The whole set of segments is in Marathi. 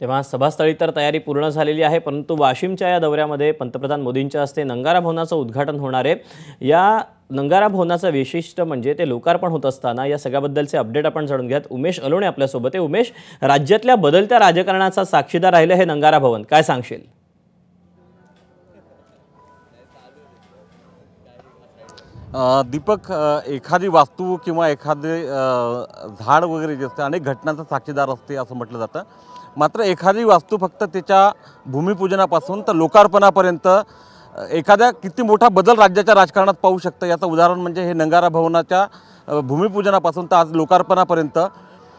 तेव्हा सभास्थळी तर तयारी पूर्ण झालेली आहे, परंतु वाशिमच्या या दौऱ्यामध्ये पंतप्रधान मोदींच्या हस्ते नंगारा भवनाचं उद्घाटन होणार आहे। या नंगारा भवनाचं वैशिष्ट्य म्हणजे ते लोकार्पण होत असताना या सगळ्याबद्दलचे अपडेट आपण जाणून घ्यात। उमेश अलोणे आपल्यासोबत आहे। उमेश, राज्यातल्या बदलत्या राजकारणाचा साक्षीदार राहिलं हे नंगारा भवन, काय सांगशील? दीपक, एखादी वास्तू किंवा एखादे झाड वगैरे जे असते अनेक घटनांचा साक्षीदार असते असं म्हटलं जातं। मात्र एखादी वास्तू फक्त त्याच्या भूमिपूजनापासून तर लोकार्पणापर्यंत एखाद्या किती मोठा बदल राज्याच्या राजकारणात पाहू शकतं याचं उदाहरण म्हणजे हे नंगारा भवनाच्या भूमिपूजनापासून तर आज लोकार्पणापर्यंत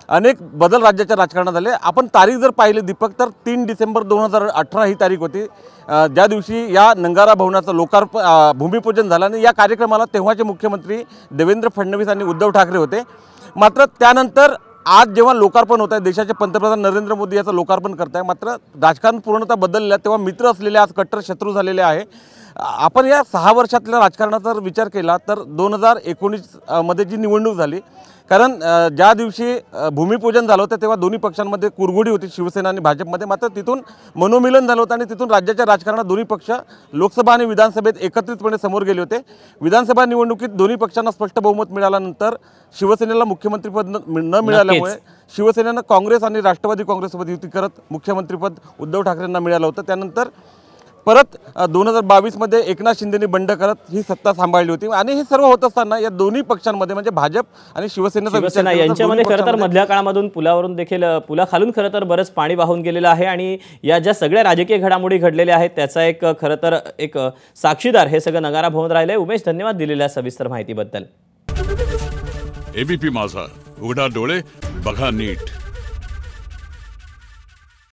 अनेक बदल राज्याच्या राजकारणात झाले। आपण तारीख जर पाहिली दीपक, तर 3 डिसेंबर 2018 ही तारीख होती ज्या दिवशी या नंगारा भवनाचं भूमिपूजन झालं आणि या कार्यक्रमाला तेव्हाचे मुख्यमंत्री देवेंद्र फडणवीस आणि उद्धव ठाकरे होते। मात्र त्यानंतर आज जेव्हा लोकार्पण होत आहे, देशाचे पंतप्रधान नरेंद्र मोदी याचं लोकार्पण करत आहे, मात्र राजकारण पूर्णतः बदललेलं आहे। तेव्हा मित्र असलेले आज कट्टर शत्रू झालेले आहे। आपण या 6 वर्षातल्या राजकारणाचा जर विचार केला तर 2019 मध्ये जी निवडणूक झाली, कारण ज्या दिवशी भूमिपूजन झालं होतं तेव्हा दोन्ही पक्षांमध्ये कुरघोडी होती, शिवसेना आणि भाजपमध्ये। मात्र तिथून मनोमिलन झालं होतं आणि तिथून राज्याच्या राजकारणात दोन्ही पक्ष लोकसभा आणि विधानसभेत एकत्रितपणे समोर गेले होते। विधानसभा निवडणुकीत दोन्ही पक्षांना स्पष्ट बहुमत मिळाल्यानंतर शिवसेनेला मुख्यमंत्रीपद न मिळाल्यामुळे शिवसेनेनं काँग्रेस आणि राष्ट्रवादी काँग्रेससोबत युती करत मुख्यमंत्रीपद उद्धव ठाकरेंना मिळालं होतं। त्यानंतर परत 2022 मध्ये एकनाथ शिंदेनी बंड करत ही सत्ता सांभाळली होती आणि हे सर्व होत असताना या दोन्ही पक्षांमध्ये म्हणजे भाजप आणि शिवसेना यांच्यामध्ये खरं तर मधल्या काळामधून पुलावरून देखील पुलाखालून खरं तर बरंच पाणी वाहून गेलेलं आहे आणि या ज्या सगळ्या राजकीय घडामोडी घडलेल्या आहेत त्याचा एक खरं तर एक साक्षीदार हे सगळं नंगारा भवन राहिलंय। उमेश, धन्यवाद दिलेल्या सविस्तर माहितीबद्दल। एबीपी माझा, उघडा डोळे बघा नीट।